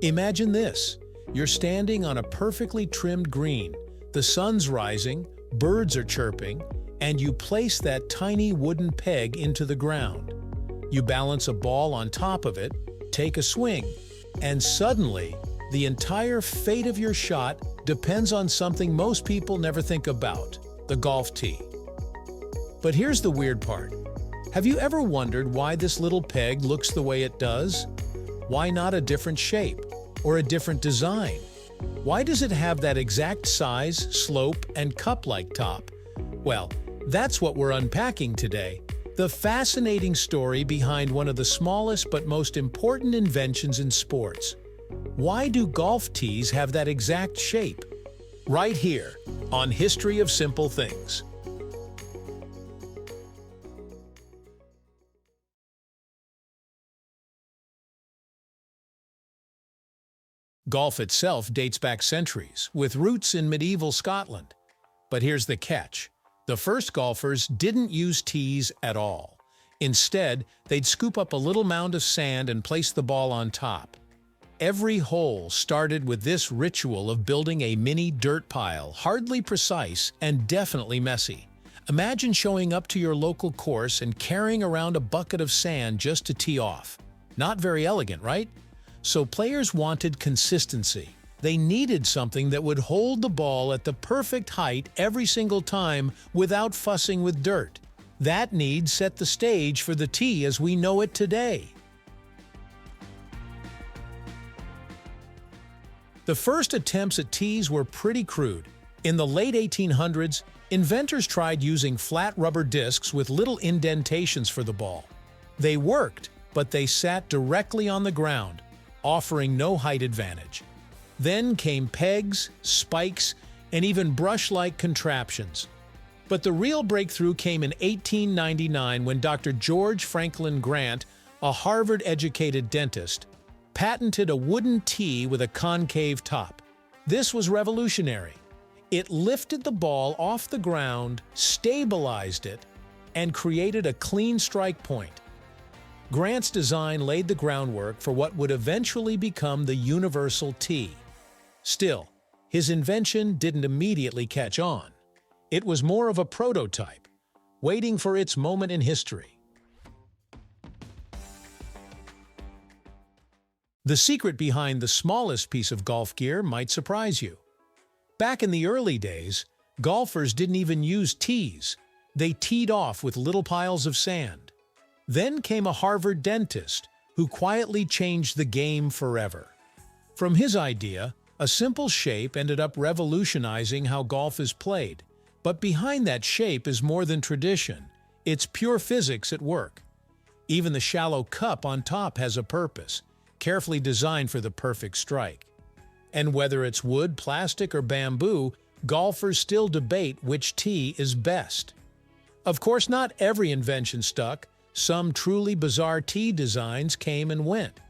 Imagine this. You're standing on a perfectly trimmed green. The sun's rising, birds are chirping, and you place that tiny wooden peg into the ground. You balance a ball on top of it, take a swing, and suddenly, the entire fate of your shot depends on something most people never think about: the golf tee. But here's the weird part. Have you ever wondered why this little peg looks the way it does? Why not a different shape or a different design? Why does it have that exact size, slope, and cup-like top? Well, that's what we're unpacking today. The fascinating story behind one of the smallest but most important inventions in sports. Why do golf tees have that exact shape? Right here on History of Simple Things. Golf itself dates back centuries, with roots in medieval Scotland. But here's the catch. The first golfers didn't use tees at all. Instead, they'd scoop up a little mound of sand and place the ball on top. Every hole started with this ritual of building a mini dirt pile, hardly precise and definitely messy. Imagine showing up to your local course and carrying around a bucket of sand just to tee off. Not very elegant, right? So players wanted consistency. They needed something that would hold the ball at the perfect height every single time without fussing with dirt. That need set the stage for the tee as we know it today. The first attempts at tees were pretty crude. In the late 1800s, inventors tried using flat rubber discs with little indentations for the ball. They worked, but they sat directly on the ground, offering no height advantage. Then came pegs, spikes, and even brush-like contraptions. But the real breakthrough came in 1899 when Dr. George Franklin Grant, a Harvard-educated dentist, patented a wooden tee with a concave top. This was revolutionary. It lifted the ball off the ground, stabilized it, and created a clean strike point. Grant's design laid the groundwork for what would eventually become the universal tee. Still, his invention didn't immediately catch on. It was more of a prototype, waiting for its moment in history. The secret behind the smallest piece of golf gear might surprise you. Back in the early days, golfers didn't even use tees. They teed off with little piles of sand. Then came a Harvard dentist who quietly changed the game forever. From his idea, a simple shape ended up revolutionizing how golf is played. But behind that shape is more than tradition. It's pure physics at work. Even the shallow cup on top has a purpose, carefully designed for the perfect strike. And whether it's wood, plastic, or bamboo, golfers still debate which tee is best. Of course, not every invention stuck. Some truly bizarre tee designs came and went.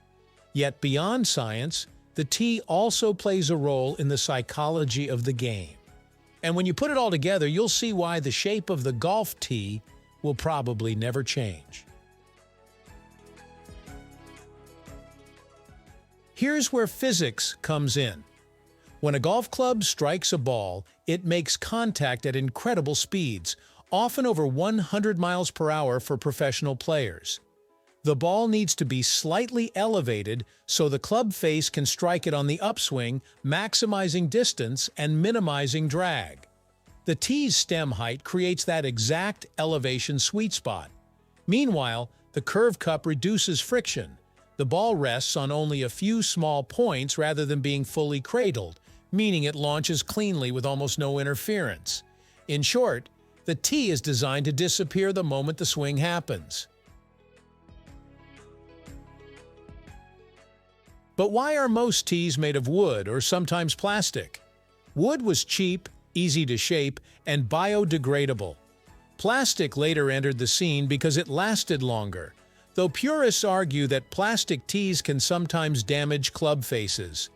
Yet beyond science, the tee also plays a role in the psychology of the game. And when you put it all together, you'll see why the shape of the golf tee will probably never change. Here's where physics comes in. When a golf club strikes a ball, it makes contact at incredible speeds, often over 100 miles per hour for professional players. The ball needs to be slightly elevated so the club face can strike it on the upswing, maximizing distance and minimizing drag. The tee's stem height creates that exact elevation sweet spot. Meanwhile, the curved cup reduces friction. The ball rests on only a few small points rather than being fully cradled, meaning it launches cleanly with almost no interference. In short, the tee is designed to disappear the moment the swing happens. But why are most tees made of wood or sometimes plastic? Wood was cheap, easy to shape, and biodegradable. Plastic later entered the scene because it lasted longer, though purists argue that plastic tees can sometimes damage club faces.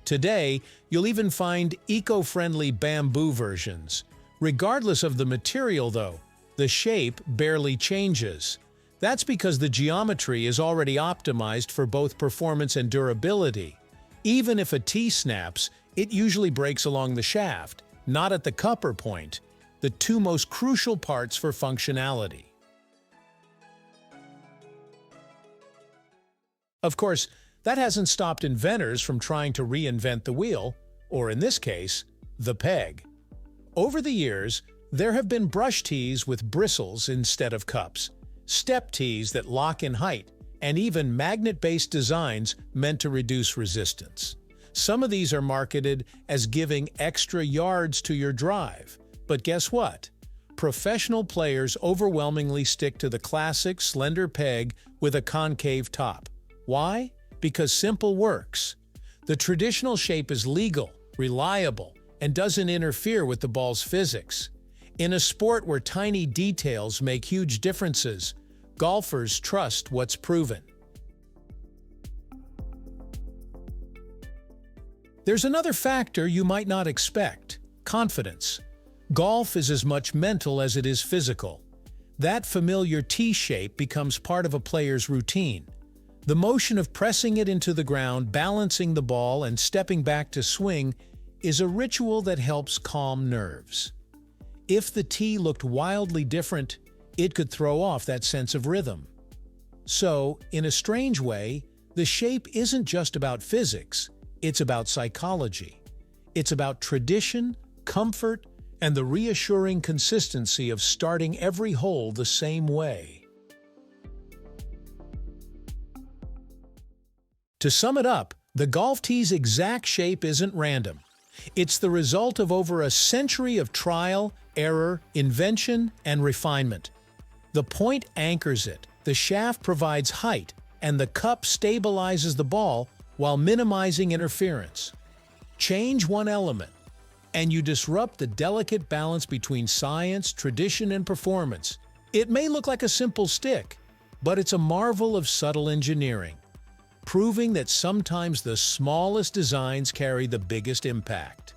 Today, you'll even find eco-friendly bamboo versions. Regardless of the material, though, the shape barely changes. That's because the geometry is already optimized for both performance and durability. Even if a tee snaps, it usually breaks along the shaft, not at the cupper point, the two most crucial parts for functionality. Of course, that hasn't stopped inventors from trying to reinvent the wheel, or in this case, the peg. Over the years, there have been brush tees with bristles instead of cups, step tees that lock in height, and even magnet-based designs meant to reduce resistance. Some of these are marketed as giving extra yards to your drive. But guess what? Professional players overwhelmingly stick to the classic slender peg with a concave top. Why? Because simple works. The traditional shape is legal, reliable, and doesn't interfere with the ball's physics. In a sport where tiny details make huge differences, golfers trust what's proven. There's another factor you might not expect: confidence. Golf is as much mental as it is physical. That familiar tee shape becomes part of a player's routine. The motion of pressing it into the ground, balancing the ball, and stepping back to swing is a ritual that helps calm nerves. If the tee looked wildly different, it could throw off that sense of rhythm. So, in a strange way, the shape isn't just about physics, it's about psychology. It's about tradition, comfort, and the reassuring consistency of starting every hole the same way. To sum it up, the golf tee's exact shape isn't random. It's the result of over a century of trial, error, invention, and refinement. The point anchors it, the shaft provides height, and the cup stabilizes the ball while minimizing interference. Change one element, and you disrupt the delicate balance between science, tradition, and performance. It may look like a simple stick, but it's a marvel of subtle engineering, proving that sometimes the smallest designs carry the biggest impact.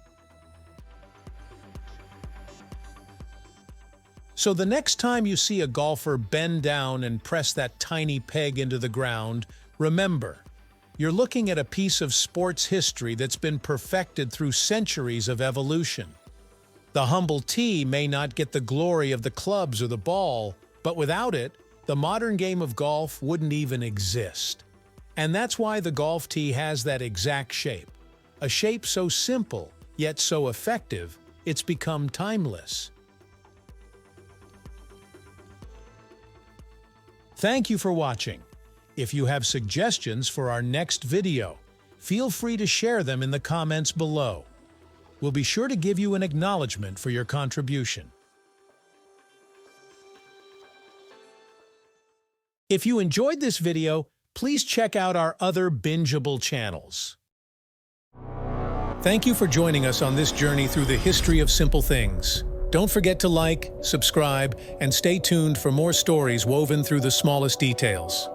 So the next time you see a golfer bend down and press that tiny peg into the ground, remember, you're looking at a piece of sports history that's been perfected through centuries of evolution. The humble tee may not get the glory of the clubs or the ball, but without it, the modern game of golf wouldn't even exist. And that's why the golf tee has that exact shape. A shape so simple, yet so effective, it's become timeless. Thank you for watching. If you have suggestions for our next video, feel free to share them in the comments below. We'll be sure to give you an acknowledgement for your contribution. If you enjoyed this video, please check out our other bingeable channels. Thank you for joining us on this journey through the history of simple things. Don't forget to like, subscribe, and stay tuned for more stories woven through the smallest details.